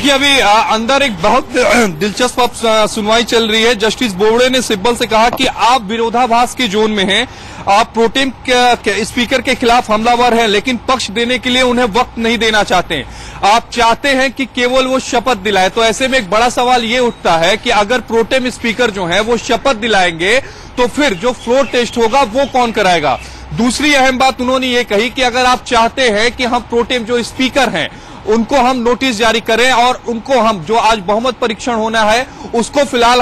देखिए अभी अंदर एक बहुत दिलचस्प सुनवाई चल रही है। जस्टिस बोबड़े ने सिब्बल से कहा कि आप विरोधाभास के जोन में हैं, आप प्रोटेम स्पीकर के खिलाफ हमलावर हैं, लेकिन पक्ष देने के लिए उन्हें वक्त नहीं देना चाहते। आप चाहते हैं कि केवल वो शपथ दिलाए। तो ऐसे में एक बड़ा सवाल ये उठता है कि अगर प्रोटेम स्पीकर जो है वो शपथ दिलाएंगे तो फिर जो फ्लोर टेस्ट होगा वो कौन कराएगा। दूसरी अहम बात उन्होंने ये कही कि अगर आप चाहते हैं कि हम प्रोटेम जो स्पीकर हैं उनको हम नोटिस जारी करें और उनको हम जो आज बहुमत परीक्षण होना है उसको फिलहाल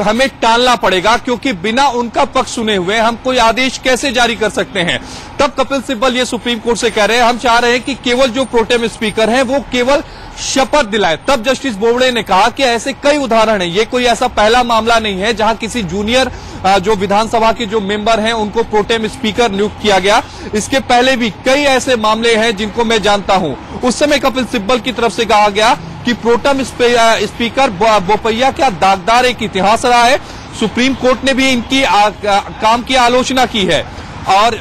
हमें टालना पड़ेगा, क्योंकि बिना उनका पक्ष सुने हुए हम कोई आदेश कैसे जारी कर सकते हैं। तब कपिल सिब्बल ये सुप्रीम कोर्ट से कह रहे हैं हम चाह रहे हैं कि केवल जो प्रोटेम स्पीकर हैं वो केवल शपथ दिलाए। तब जस्टिस बोबड़े ने कहा कि ऐसे कई उदाहरण हैं, ये कोई ऐसा पहला मामला नहीं है जहां किसी जूनियर जो विधानसभा के जो मेंबर हैं उनको प्रोटेम स्पीकर नियुक्त किया गया। इसके पहले भी कई ऐसे मामले हैं जिनको मैं जानता हूं। उस समय कपिल सिब्बल की तरफ से कहा गया कि प्रोटेम स्पीकर बोपैया का दागदार एक इतिहास रहा है। सुप्रीम कोर्ट ने भी इनकी काम की आलोचना की है और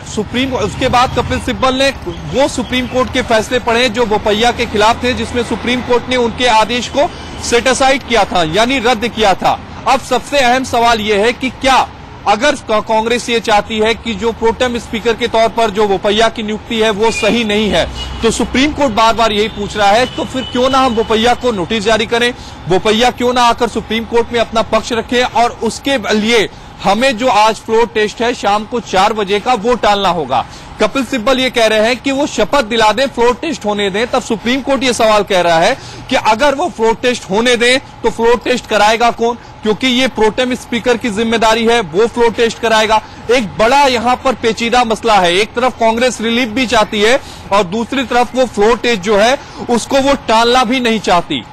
उसके बाद कपिल सिब्बल ने वो सुप्रीम कोर्ट के फैसले पढ़े जो बोपैया के खिलाफ थे, जिसमें सुप्रीम कोर्ट ने उनके आदेश को सेट असाइड किया था, यानी रद्द किया था। अब सबसे अहम सवाल यह है कि क्या अगर कांग्रेस ये चाहती है कि जो प्रोटेम स्पीकर के तौर पर जो बोपैया की नियुक्ति है वो सही नहीं है, तो सुप्रीम कोर्ट बार बार यही पूछ रहा है तो फिर क्यों ना हम बोपैया को नोटिस जारी करें, बोपैया क्यों ना आकर सुप्रीम कोर्ट में अपना पक्ष रखें और उसके लिए हमें जो आज फ्लोर टेस्ट है शाम को 4 बजे का वो टालना होगा। कपिल सिब्बल ये कह रहे हैं कि वो शपथ दिला दें, फ्लोर टेस्ट होने दें। तब सुप्रीम कोर्ट ये सवाल कह रहा है कि अगर वो फ्लोर टेस्ट होने दें तो फ्लोर टेस्ट कराएगा कौन, क्योंकि ये प्रोटेम स्पीकर की जिम्मेदारी है, वो फ्लोर टेस्ट कराएगा। एक बड़ा यहां पर पेचीदा मसला है। एक तरफ कांग्रेस रिलीफ भी चाहती है और दूसरी तरफ वो फ्लोर टेस्ट जो है उसको वो टालना भी नहीं चाहती।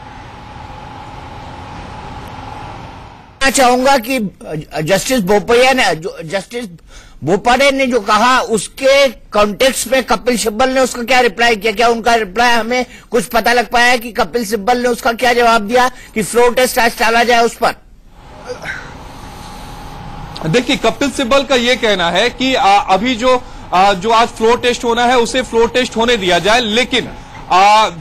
मैं चाहूंगा कि जस्टिस बोपड़े ने जो कहा उसके कॉन्टेक्स्ट में कपिल सिब्बल ने उसका क्या रिप्लाई किया, क्या उनका रिप्लाई हमें कुछ पता लग पाया है कि कपिल सिब्बल ने उसका क्या जवाब दिया कि फ्लोर टेस्ट आज टाला जाए उस पर। देखिए कपिल सिब्बल का यह कहना है कि अभी जो आज फ्लोर टेस्ट होना है उसे फ्लोर टेस्ट होने दिया जाए, लेकिन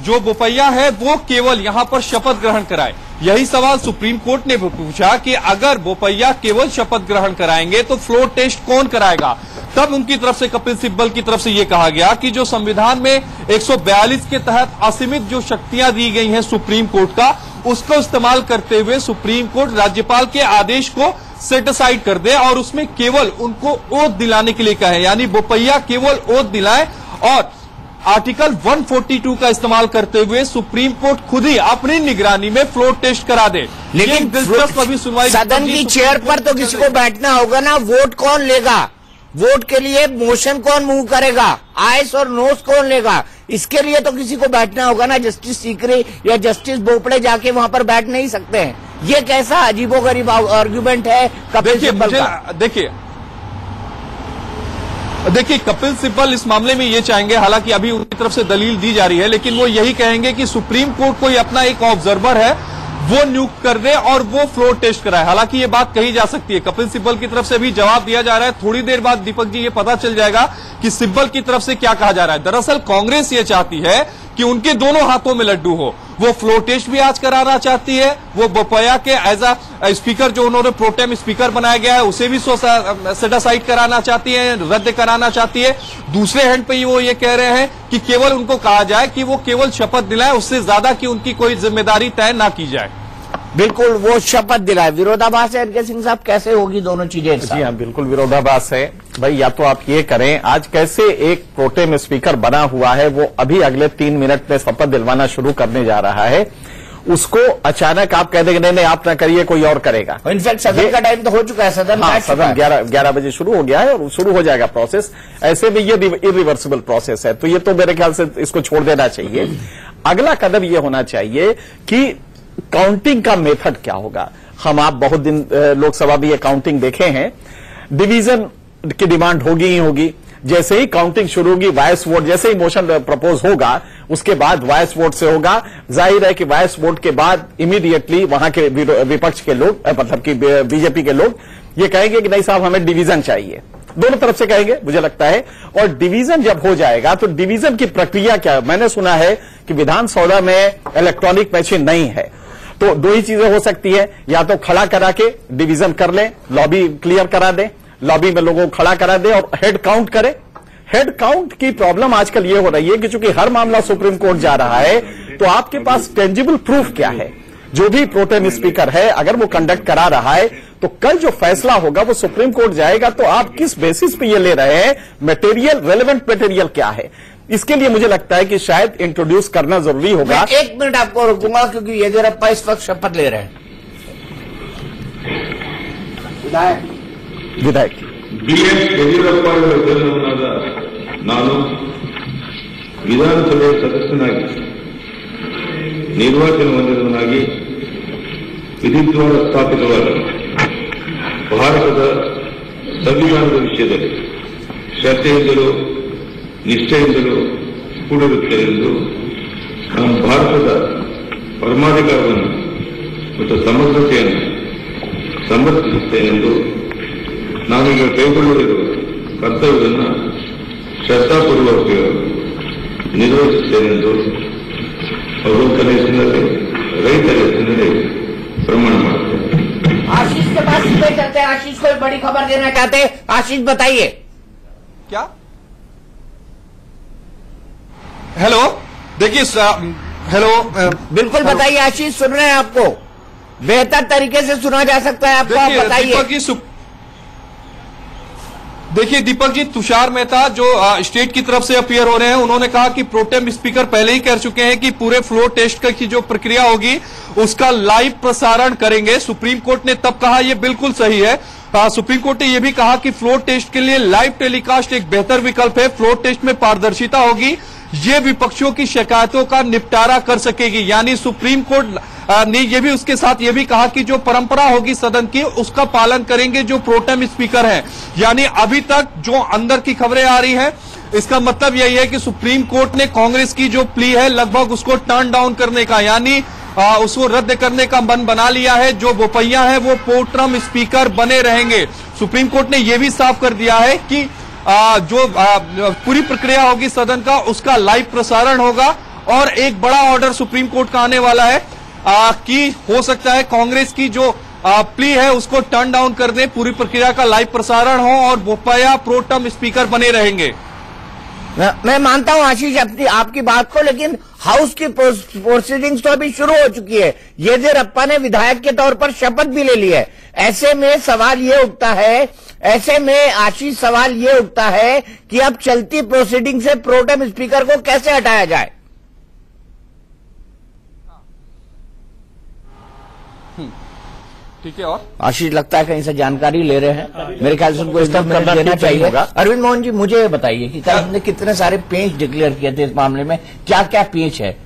जो बोपैया है वो केवल यहां पर शपथ ग्रहण कराए। यही सवाल सुप्रीम कोर्ट ने पूछा कि अगर बोपैया केवल शपथ ग्रहण कराएंगे तो फ्लोर टेस्ट कौन कराएगा। तब उनकी तरफ से कपिल सिब्बल की तरफ से यह कहा गया कि जो संविधान में 142 के तहत असीमित जो शक्तियां दी गई हैं सुप्रीम कोर्ट का, उसको इस्तेमाल करते हुए सुप्रीम कोर्ट राज्यपाल के आदेश को सेट असाइड कर दे और उसमें केवल उनको ओथ दिलाने के लिए कहे, यानी बोपैया केवल ओथ दिलाए और आर्टिकल 142 का इस्तेमाल करते हुए सुप्रीम कोर्ट खुद ही अपनी निगरानी में फ्लोर टेस्ट करा दे। लेकिन दिलचस्प अभी सुनवाई सदन की चेयर पर तो किसी को बैठना होगा ना, वोट कौन लेगा, वोट के लिए मोशन कौन मूव करेगा, आयस और नोस कौन लेगा, इसके लिए तो किसी को बैठना होगा ना। जस्टिस सीकरी या जस्टिस बोबड़े जाके वहां पर बैठ नहीं सकते हैं। ये कैसा अजीबोगरीब आर्ग्यूमेंट है कपिल सिब्बल का। देखिए कपिल सिब्बल इस मामले में ये चाहेंगे, हालांकि अभी उनकी तरफ से दलील दी जा रही है, लेकिन वो यही कहेंगे कि सुप्रीम कोर्ट कोई अपना एक ऑब्जर्वर है वो नियुक्त कर दे और वो फ्लोर टेस्ट कराए। हालांकि ये बात कही जा सकती है, कपिल सिब्बल की तरफ से भी जवाब दिया जा रहा है। थोड़ी देर बाद दीपक जी ये पता चल जाएगा कि सिब्बल की तरफ से क्या कहा जा रहा है। दरअसल कांग्रेस ये चाहती है कि उनके दोनों हाथों में लड्डू हो, वो फ्लोर टेस्ट भी आज कराना चाहती है, वो बोपैया के एज अ स्पीकर जो उन्होंने प्रोटेम स्पीकर बनाया गया है उसे भी सेट असाइड कराना चाहती है, रद्द कराना चाहती है। दूसरे हैंड पे वो ये कह रहे हैं कि केवल उनको कहा जाए कि वो केवल शपथ दिलाए, उससे ज्यादा की उनकी कोई जिम्मेदारी तय ना की जाए। बिल्कुल वो शपथ दिलाए। विरोधाभास है इनके सिंह साहब, कैसे होगी दोनों चीजें? जी हाँ, बिल्कुल विरोधाभास है भाई। या तो आप ये करें, आज कैसे एक प्रोटेम स्पीकर बना हुआ है वो अभी अगले 3 मिनट में शपथ दिलवाना शुरू करने जा रहा है, उसको अचानक आप कह देंगे नहीं आप ना करिए कोई और करेगा। इनफैक्ट सदन का टाइम तो हो चुका है, सदन 11 बजे शुरू हो गया है और शुरू हो जाएगा प्रोसेस। ऐसे में ये इरिवर्सिबल प्रोसेस है, तो ये तो मेरे ख्याल से इसको छोड़ देना चाहिए। अगला कदम ये होना चाहिए कि काउंटिंग का मेथड क्या होगा। हम आप बहुत दिन लोकसभा भी ये काउंटिंग देखे हैं, डिवीजन की डिमांड होगी ही होगी। जैसे ही काउंटिंग शुरू होगी, वॉइस वोट, जैसे ही मोशन प्रपोज होगा उसके बाद वॉइस वोट से होगा। जाहिर है कि वॉइस वोट के बाद इमीडिएटली वहां के विपक्ष के लोग, मतलब कि बीजेपी के लोग ये कहेंगे कि नहीं साहब हमें डिवीजन चाहिए, दोनों तरफ से कहेंगे मुझे लगता है। और डिवीजन जब हो जाएगा तो डिवीजन की प्रक्रिया क्या है? मैंने सुना है कि विधानसभा में इलेक्ट्रॉनिक मशीन नहीं है, तो दो ही चीजें हो सकती है, या तो खड़ा करा के डिवीजन कर लें, लॉबी क्लियर करा दें, लॉबी में लोगों को खड़ा करा दें और हेड काउंट करें। हेड काउंट की प्रॉब्लम आजकल ये हो रही है कि चूंकि हर मामला सुप्रीम कोर्ट जा रहा है, तो आपके पास टेंजिबल प्रूफ क्या है? जो भी प्रोटेम स्पीकर है अगर वो कंडक्ट करा रहा है, तो कल जो फैसला होगा वो सुप्रीम कोर्ट जाएगा, तो आप किस बेसिस पे ये ले रहे हैं? मटेरियल, रेलेवेंट मटेरियल क्या है? इसके लिए मुझे लगता है कि शायद इंट्रोड्यूस करना जरूरी होगा। मैं 1 मिनट आपको रुकूंगा क्योंकि येदियुरप्पा इस वक्त शपथ ले रहे हैं। विधायक BS ಯಡಿಯೂರಪ್ಪ ಅವರ ಹೆಸರಿನ ನಾನು ವಿಧಾನಸಭೆ ಸದಸ್ಯನಾಗಿ ನಿರ್ವಾಚನ ಹೊಂದಿದವನಾಗಿ ವಿಧಿದ್ವಾರ ಸ್ಥಾಪಿತವಾದ ಭಾರತದ ಸಂವಿಧಾನದ ವಿಷಯದಲ್ಲಿ ಶ್ರದ್ಧೆಯಿಂದಲೂ ನಿಷ್ಠೆಯಿಂದಲೂ ಕೂಡಿರುತ್ತೇನೆ ಎಂದು ನಾನು ಭಾರತದ ಪರಮಾಧಿಕಾರವನ್ನು ಮತ್ತು ಸಮಗ್ರತೆಯನ್ನು ಸಮರ್ಥಿಸುತ್ತೇನೆಂದು ನಾನೀಗ ಕೈಗೊಳ್ಳಲಿರುವ ಕರ್ತವ್ಯವನ್ನು ಶ್ರದ್ಧಾಪೂರ್ವಕ ನಿರ್ವಹಿಸುತ್ತೇನೆಂದು ಅವರು ಹೆಸರಿನಲ್ಲಿ ರೈತರ ಹೆಸರಿನಲ್ಲಿ प्रमाण मानते हैं। आशीष के पास सीधे चलते हैं। आशीष कोई बड़ी खबर देना चाहते हैं? आशीष बताइए। क्या? हेलो, देखिए हेलो, बिल्कुल बताइए आशीष, सुन रहे हैं आपको। बेहतर तरीके से सुना जा सकता है आपको, आप बताइए। देखिए दीपक जी, तुषार मेहता जो स्टेट की तरफ से अपीयर हो रहे हैं, उन्होंने कहा कि प्रोटेम स्पीकर पहले ही कह चुके हैं कि पूरे फ्लोर टेस्ट की जो प्रक्रिया होगी उसका लाइव प्रसारण करेंगे। सुप्रीम कोर्ट ने तब कहा, यह बिल्कुल सही है। सुप्रीम कोर्ट ने यह भी कहा कि फ्लोर टेस्ट के लिए लाइव टेलीकास्ट एक बेहतर विकल्प है। फ्लोर टेस्ट में पारदर्शिता होगी, ये विपक्षियों की शिकायतों का निपटारा कर सकेगी। यानी सुप्रीम कोर्ट ने यह भी उसके साथ यह भी कहा कि जो परंपरा होगी सदन की उसका पालन करेंगे जो प्रोटेम स्पीकर हैं। यानी अभी तक जो अंदर की खबरें आ रही है, इसका मतलब यही है कि सुप्रीम कोर्ट ने कांग्रेस की जो प्ली है लगभग उसको टर्न डाउन करने का, यानी उसको रद्द करने का मन बना लिया है। जो बोपैया है वो प्रोटेम स्पीकर बने रहेंगे। सुप्रीम कोर्ट ने यह भी साफ कर दिया है कि जो पूरी प्रक्रिया होगी सदन का उसका लाइव प्रसारण होगा। और एक बड़ा ऑर्डर सुप्रीम कोर्ट का आने वाला है कि हो सकता है कांग्रेस की जो प्ली है उसको टर्न डाउन कर दें, पूरी प्रक्रिया का लाइव प्रसारण हो और बोपैया प्रोटेम स्पीकर बने रहेंगे। मैं मानता हूं आशीष आपकी बात को, लेकिन हाउस की प्रोसीडिंग्स तो अभी शुरू हो चुकी है। येदियुरप्पा ने विधायक के तौर पर शपथ भी ले ली है। ऐसे में सवाल ये उठता है, ऐसे में आशीष सवाल ये उठता है कि अब चलती प्रोसीडिंग से प्रोटेम स्पीकर को कैसे हटाया जाए। ठीक है, और आशीष लगता है कहीं से जानकारी ले रहे हैं। मेरे ख्याल से उनको इस तरह देना चाहिए। अरविंद मोहन जी, मुझे ये बताइए कि कल हमने कितने सारे पेंच डिक्लेयर किए थे इस मामले में, क्या क्या पेंच है?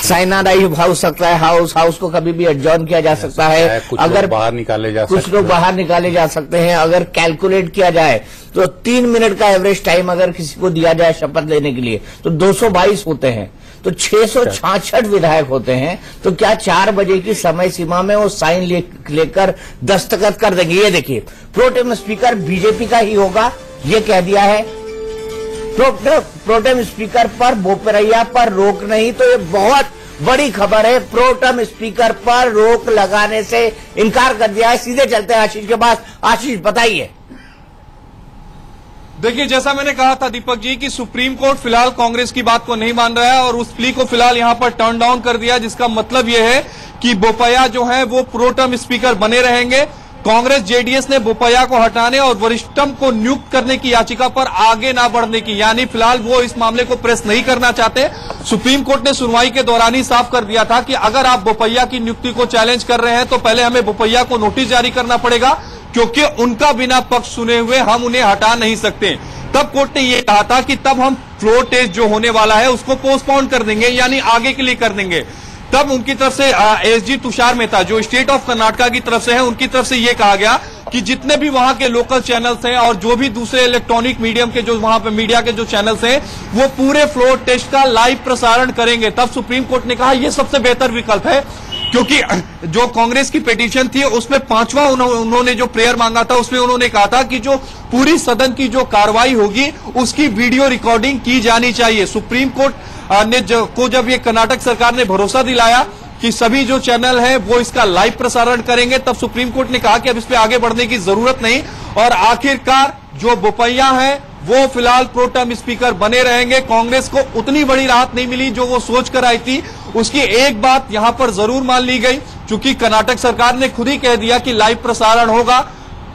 साइनाडाई हो सकता है, हाउस को कभी भी एडजॉर्न किया जा सकता है, अगर बाहर निकाले जा सकते हैं, कुछ लोग बाहर निकाले जा सकते हैं। अगर कैलकुलेट किया जाए तो 3 मिनट का एवरेज टाइम अगर किसी को दिया जाए शपथ लेने के लिए तो 222 होते हैं, तो 666 विधायक होते हैं। तो क्या 4 बजे की समय सीमा में वो साइन लेकर दस्तखत कर देंगे? ये देखिए, प्रोटेम स्पीकर बीजेपी का ही होगा, ये कह दिया है। प्रोटेम स्पीकर पर बोपैया पर रोक नहीं, तो ये बहुत बड़ी खबर है। प्रोटेम स्पीकर पर रोक लगाने से इनकार कर दिया है। सीधे चलते हैं आशीष के पास। आशीष बताइए। देखिए, जैसा मैंने कहा था दीपक जी कि सुप्रीम कोर्ट फिलहाल कांग्रेस की बात को नहीं मान रहा है और उस प्ली को फिलहाल यहां पर टर्न डाउन कर दिया, जिसका मतलब यह है कि बोपैया जो है वो प्रोटेम स्पीकर बने रहेंगे। कांग्रेस जेडीएस ने बोपैया को हटाने और वरिष्ठम को नियुक्त करने की याचिका पर आगे ना बढ़ने की, यानी फिलहाल वो इस मामले को प्रेस नहीं करना चाहते। सुप्रीम कोर्ट ने सुनवाई के दौरान ही साफ कर दिया था कि अगर आप बोपैया की नियुक्ति को चैलेंज कर रहे हैं तो पहले हमें बोपैया को नोटिस जारी करना पड़ेगा, क्योंकि उनका बिना पक्ष सुने हुए हम उन्हें हटा नहीं सकते। तब कोर्ट ने यह कहा था कि तब हम फ्लोर टेस्ट जो होने वाला है उसको पोस्टपोन कर देंगे, यानी आगे के लिए कर देंगे। तब उनकी तरफ से एसजी तुषार मेहता जो स्टेट ऑफ कर्नाटका की तरफ से है, उनकी तरफ से यह कहा गया कि जितने भी वहां के लोकल चैनल्स हैं और जो भी दूसरे इलेक्ट्रॉनिक मीडियम के जो वहां पे मीडिया के जो चैनल्स हैं वो पूरे फ्लोर टेस्ट का लाइव प्रसारण करेंगे। तब सुप्रीम कोर्ट ने कहा यह सबसे बेहतर विकल्प है, क्योंकि जो कांग्रेस की पिटीशन थी उसमें 5वां उन्होंने जो प्रेयर मांगा था उसमें उन्होंने कहा था कि जो पूरी सदन की जो कार्रवाई होगी उसकी वीडियो रिकॉर्डिंग की जानी चाहिए। सुप्रीम कोर्ट ने को जब ये कर्नाटक सरकार ने भरोसा दिलाया कि सभी जो चैनल हैं वो इसका लाइव प्रसारण करेंगे, तब सुप्रीम कोर्ट ने कहा कि अब इस पे आगे बढ़ने की जरूरत नहीं और आखिरकार जो बोपैया है वो फिलहाल प्रोटेम स्पीकर बने रहेंगे। कांग्रेस को उतनी बड़ी राहत नहीं मिली जो वो सोच कर आई थी। उसकी एक बात यहां पर जरूर मान ली गई, क्योंकि कर्नाटक सरकार ने खुद ही कह दिया कि लाइव प्रसारण होगा।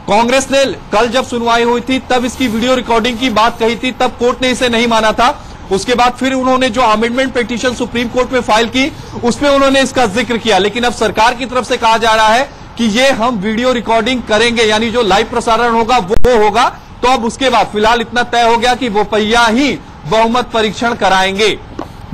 कांग्रेस ने कल जब सुनवाई हुई थी तब इसकी वीडियो रिकॉर्डिंग की बात कही थी, तब कोर्ट ने इसे नहीं माना था। उसके बाद फिर उन्होंने जो अमेंडमेंट पिटीशन सुप्रीम कोर्ट में फाइल की उसमें उन्होंने इसका जिक्र किया, लेकिन अब सरकार की तरफ से कहा जा रहा है कि ये हम वीडियो रिकॉर्डिंग करेंगे, यानी जो लाइव प्रसारण होगा वो होगा। तो अब उसके बाद फिलहाल इतना तय हो गया कि बोपैया ही बहुमत परीक्षण कराएंगे।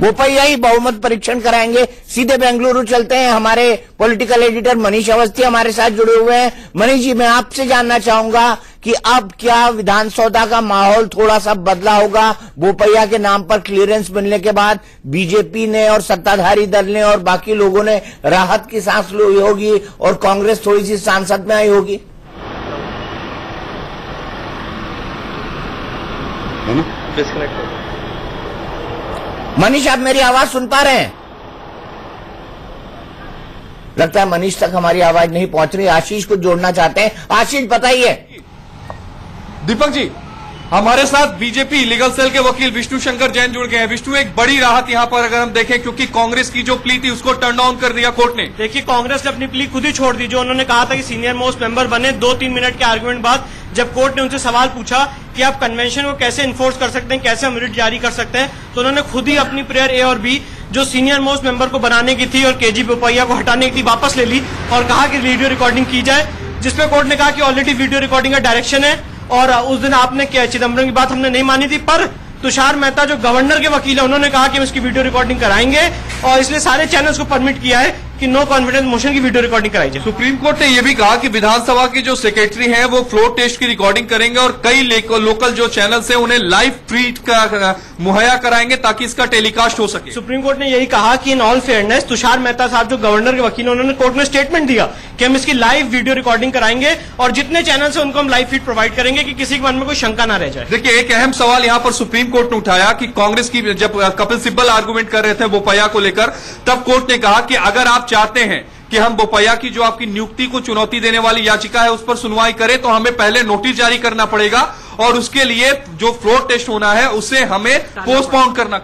बोपैया ही बहुमत परीक्षण कराएंगे। सीधे बेंगलुरु चलते हैं, हमारे पॉलिटिकल एडिटर मनीष अवस्थी हमारे साथ जुड़े हुए हैं। मनीष जी, मैं आपसे जानना चाहूंगा कि अब क्या विधानसभा का माहौल थोड़ा सा बदला होगा बोपैया के नाम पर क्लियरेंस मिलने के बाद? बीजेपी ने और सत्ताधारी दल ने और बाकी लोगों ने राहत की सांस ली होगी और कांग्रेस थोड़ी सी सांसद में आई होगी। मनीष, आप मेरी आवाज सुन पा रहे हैं? लगता है मनीष तक हमारी आवाज नहीं पहुंच रही। आशीष को जोड़ना चाहते हैं। आशीष, बताइए। दीपक जी, हमारे साथ बीजेपी लीगल सेल के वकील विष्णु शंकर जैन जुड़ गए हैं। विष्णु, एक बड़ी राहत यहां पर अगर हम देखें, क्योंकि कांग्रेस की जो प्ली थी उसको टर्न डाउन कर दिया कोर्ट ने। देखिए, कांग्रेस ने अपनी प्ली खुद ही छोड़ दी। जो उन्होंने कहा था कि सीनियर मोस्ट मेंबर बने, 2-3 मिनट के आर्गुमेंट बाद जब कोर्ट ने उनसे सवाल पूछा कि आप कन्वेंशन को कैसे इन्फोर्स कर सकते हैं, कैसे हम रिट जारी कर सकते हैं, तो उन्होंने खुद ही अपनी प्रेयर ए और बी जो सीनियर मोस्ट मेंबर को बनाने की थी और केजी बोपैया को हटाने की थी वापस ले ली और कहा कि वीडियो रिकॉर्डिंग की जाए, जिसपे कोर्ट ने कहा कि ऑलरेडी वीडियो रिकॉर्डिंग का डायरेक्शन है। और उस दिन आपने क्या चिदम्बरम की बात हमने नहीं मानी थी, पर तुषार मेहता जो गवर्नर के वकील है उन्होंने कहा कि हम इसकी वीडियो रिकॉर्डिंग कराएंगे और इसलिए सारे चैनल्स को परमिट किया है कि नो कॉन्फिडेंस मोशन की वीडियो रिकॉर्डिंग कराई जाए। सुप्रीम कोर्ट ने यह भी कहा कि विधानसभा के जो सेक्रेटरी हैं वो फ्लोर टेस्ट की रिकॉर्डिंग करेंगे और कई लोकल जो चैनल्स हैं उन्हें लाइव फीड का मुहैया कराएंगे ताकि इसका टेलीकास्ट हो सके। सुप्रीम कोर्ट ने यही कहा कि in all fairness Tushar Mehta साहब जो गवर्नर के वकील, उन्होंने कोर्ट में स्टेटमेंट दिया कि हम इसकी लाइव वीडियो रिकॉर्डिंग कराएंगे और जितने चैनल है उनको हम लाइव फीड प्रोवाइड करेंगे कि किसी के मन में कोई शंका ना रह जाए। देखिए, एक अहम सवाल यहां पर सुप्रीम कोर्ट ने उठाया कि कांग्रेस की जब कपिल सिब्बल आर्गुमेंट कर रहे थे बोपैया को लेकर, तब कोर्ट ने कहा कि अगर आप चाहते हैं कि हम बोपैया की जो आपकी नियुक्ति को चुनौती देने वाली याचिका है उस पर सुनवाई करें तो हमें पहले नोटिस जारी करना पड़ेगा और उसके लिए जो फ्लोर टेस्ट होना है उसे हमें पोस्टपोन करना।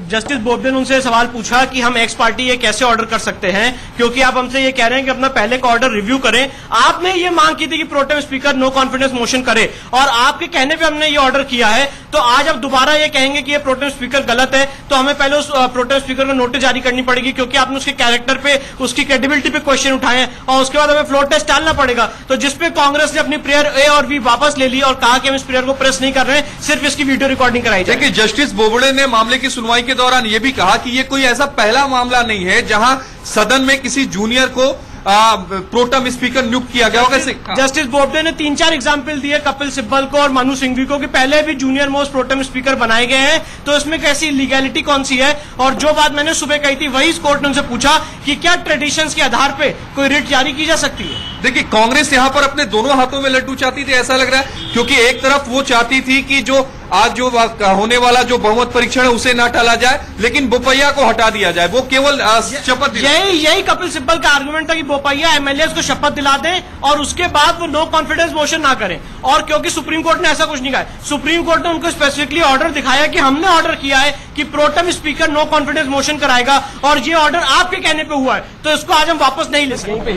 जस्टिस बोबडे ने उनसे सवाल पूछा कि हम एक्स पार्टी ये कैसे ऑर्डर कर सकते हैं, क्योंकि आप हमसे ये कह रहे हैं कि अपना पहले का ऑर्डर रिव्यू करें। आपने ये मांग की थी कि protem speaker no confidence motion करे और आपके कहने पे हमने ये ऑर्डर किया है, तो आज अब दोबारा ये कहेंगे कि ये प्रोटेम स्पीकर गलत है तो हमें पहले उस प्रोटेम स्पीकर को नोटिस जारी करनी पड़ेगी, क्योंकि आपने उसके कैरेक्टर पे, उसकी क्रेडिबिलिटी पे क्वेश्चन उठाए हैं और उसके बाद हमें फ्लोर टेस्ट डालना पड़ेगा। तो जिसपे कांग्रेस ने अपनी प्रेयर ए और बी वापस ले ली और कहा कि हम इस प्रेयर को प्रेस नहीं कर रहे हैं, सिर्फ इसकी वीडियो रिकॉर्डिंग कराई जाए। देखिए, जस्टिस बोबडे ने मामले की सुनवाई के दौरान यह भी कहा कि यह कोई ऐसा पहला मामला नहीं है जहां सदन में किसी जूनियर को प्रोटेम स्पीकर नियुक्त किया गया होगा। जस्टिस बोबडे ने 3-4 एग्जाम्पल दिए कपिल सिब्बल को और मनु सिंघवी को कि पहले भी जूनियर मोस्ट प्रोटेम स्पीकर बनाए गए हैं, तो इसमें कैसी लीगैलिटी कौन सी है। और जो बात मैंने सुबह कही थी वही कोर्ट ने उनसे पूछा कि क्या ट्रेडिशंस के आधार पे कोई रिट जारी की जा सकती है। देखिए, कांग्रेस यहां पर अपने दोनों हाथों में लड्डू चाहती थी, ऐसा लग रहा है, क्योंकि एक तरफ वो चाहती थी कि जो आज जो होने वाला जो बहुमत परीक्षण है उसे ना टाला जाए, लेकिन बोपैया को हटा दिया जाए, वो केवल शपथ। यही कपिल सिब्बल का आर्गुमेंट था कि बोपैया एमएलए को शपथ दिला दें और उसके बाद वो नो कॉन्फिडेंस मोशन ना करें। और क्योंकि सुप्रीम कोर्ट ने ऐसा कुछ नहीं कहा, सुप्रीम कोर्ट ने उनको स्पेसिफिकली ऑर्डर दिखाया कि हमने ऑर्डर किया है कि protem speaker no confidence motion कराएगा और ये ऑर्डर आपके कहने पे हुआ है, तो इसको आज हम वापस नहीं ले सकते।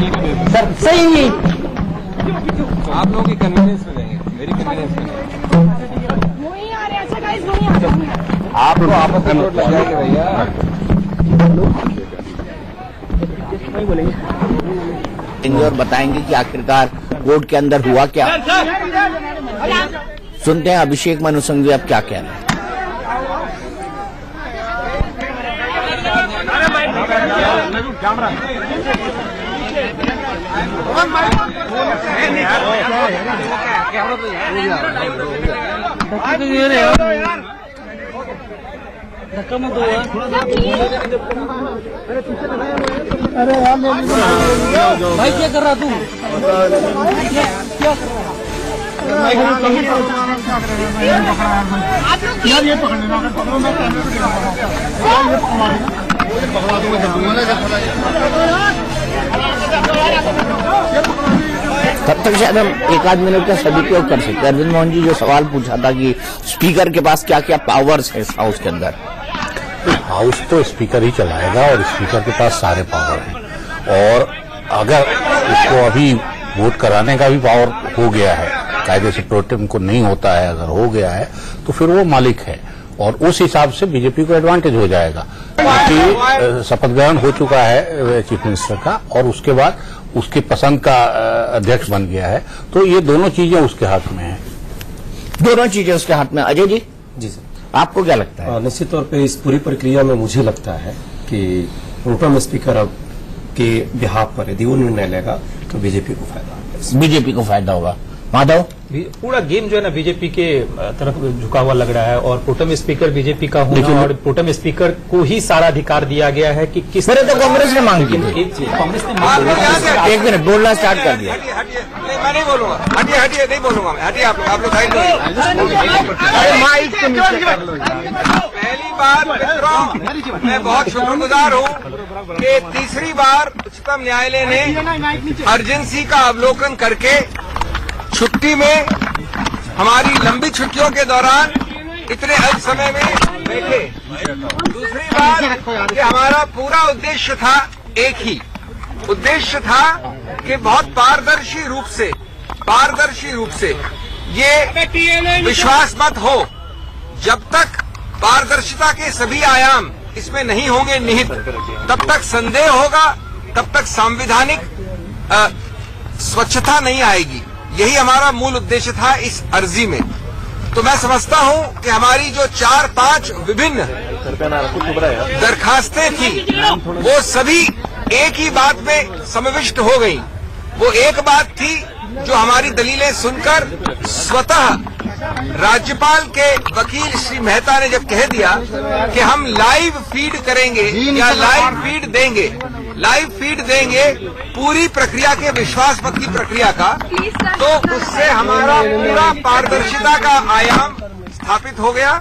सही नहीं, आप लोगों की कन्वीनियंस में देंगे, मेरी कन्वीनियंस में आप लोग आपस में नोट लग जाएंगे भैया। और बताएंगे कि आखिरकार कोर्ट के अंदर हुआ क्या। सुनते हैं अभिषेक मनु सिंघवी अब क्या कह रहे हैं। भाई क्या कर रहा तू? यार ये तब तक शायद हम एक आध मिनट का सदुपयोग कर सकते हैं। अर्जुन मोहन जी जो सवाल पूछा था कि स्पीकर के पास क्या क्या पावर्स है इस हाउस के अंदर। हाउस तो स्पीकर ही चलाएगा और स्पीकर के पास सारे पावर हैं, और अगर उसको अभी वोट कराने का भी पावर हो गया है, कायदे से प्रोटेम को नहीं होता है, अगर हो गया है तो फिर वो मालिक है, और उस हिसाब से बीजेपी को एडवांटेज हो जाएगा। क्योंकि शपथ ग्रहण हो चुका है चीफ मिनिस्टर का, और उसके बाद उसकी पसंद का अध्यक्ष बन गया है, तो ये दोनों चीजें उसके हाथ में हैं। दोनों चीजें उसके हाथ में। अजय जी, जी सर, आपको क्या लगता है? निश्चित तौर पे इस पूरी प्रक्रिया में मुझे लगता है कि प्रोटेम स्पीकर अब के बिहाफ पर यदि वो निर्णय लेगा तो बीजेपी को फायदा होगा। बीजेपी को फायदा होगा। माधव, पूरा गेम जो है ना बीजेपी के तरफ झुका हुआ लग रहा है, और प्रोटेम स्पीकर बीजेपी का होना, और प्रोटेम स्पीकर को ही सारा अधिकार दिया गया है कि किस मेरे तो कांग्रेस ने मांग की थी। कांग्रेस ने एक मिनट बोलना स्टार्ट कर दिया। मैं नहीं बोलूंगा, हटिए नहीं बोलूंगा मैं, हटिए आप लोग साइड पहली बार मित्रों, मैं बहुत शुक्रगुजार हूँ कि तीसरी बार उच्चतम न्यायालय ने अर्जेंसी का अवलोकन करके छुट्टी में, हमारी लंबी छुट्टियों के दौरान इतने अल्प समय में बैठे। दूसरी बात कि हमारा पूरा उद्देश्य था, एक ही उद्देश्य था कि बहुत पारदर्शी रूप से ये विश्वास मत हो, जब तक पारदर्शिता के सभी आयाम इसमें नहीं होंगे निहित, तब तक संदेह होगा, तब तक संवैधानिक स्वच्छता नहीं आएगी। यही हमारा मूल उद्देश्य था इस अर्जी में। तो मैं समझता हूं कि हमारी जो 4-5 विभिन्न दरखास्तें थी, वो सभी एक ही बात में समाविष्ट हो गई। वो एक बात थी जो हमारी दलीलें सुनकर स्वतः राज्यपाल के वकील श्री मेहता ने जब कह दिया कि हम लाइव फीड करेंगे या लाइव फीड देंगे पूरी प्रक्रिया के विश्वास मत की प्रक्रिया का, तो उससे हमारा पूरा पारदर्शिता का आयाम स्थापित हो गया।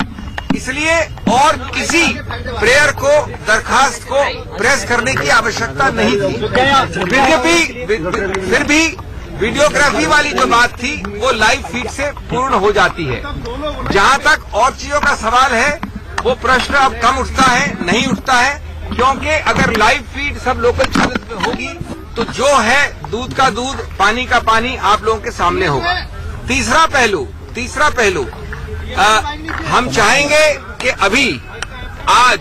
इसलिए और किसी प्रेयर को, दरखास्त को प्रेस करने की आवश्यकता नहीं थी। फिर भी वीडियोग्राफी वाली जो बात थी वो लाइव फीड से पूर्ण हो जाती है। जहां तक और चीजों का सवाल है, वो प्रश्न अब कम उठता है, नहीं उठता है, क्योंकि अगर लाइव फीड सब लोकल चैनल में होगी तो जो है दूध का दूध, पानी का पानी आप लोगों के सामने होगा। तीसरा पहलू हम चाहेंगे कि अभी आज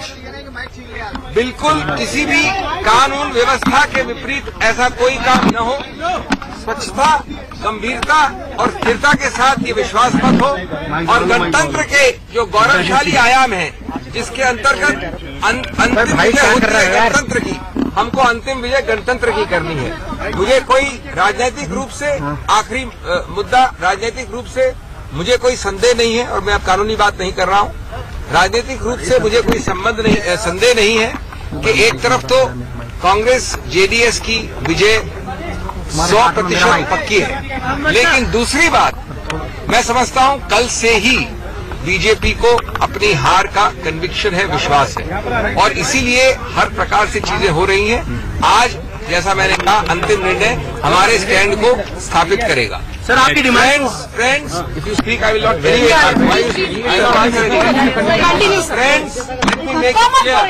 बिल्कुल किसी भी कानून व्यवस्था के विपरीत ऐसा कोई काम न हो। स्वच्छता, गंभीरता और स्थिरता के साथ ये विश्वास मत हो, और गणतंत्र के जो गौरवशाली आयाम हैं, जिसके अंतर्गत अंतिम विजय होती है गणतंत्र की, हमको अंतिम विजय गणतंत्र की करनी है। मुझे कोई राजनीतिक रूप से, आखिरी मुद्दा, राजनीतिक रूप से मुझे कोई संदेह नहीं है, और मैं अब कानूनी बात नहीं कर रहा हूँ। राजनीतिक रूप से मुझे कोई संदेह नहीं है कि एक तरफ तो कांग्रेस जेडीएस की विजय 100% पक्की है, लेकिन दूसरी बात मैं समझता हूं कल से ही बीजेपी को अपनी हार का कन्विक्शन है, विश्वास है, और इसीलिए हर प्रकार से चीजें हो रही हैं। आज जैसा मैंने कहा, अंतिम निर्णय हमारे स्टैंड को स्थापित करेगा। सर, आपकी demand friends, if you speak I will not friends, let me make it clear.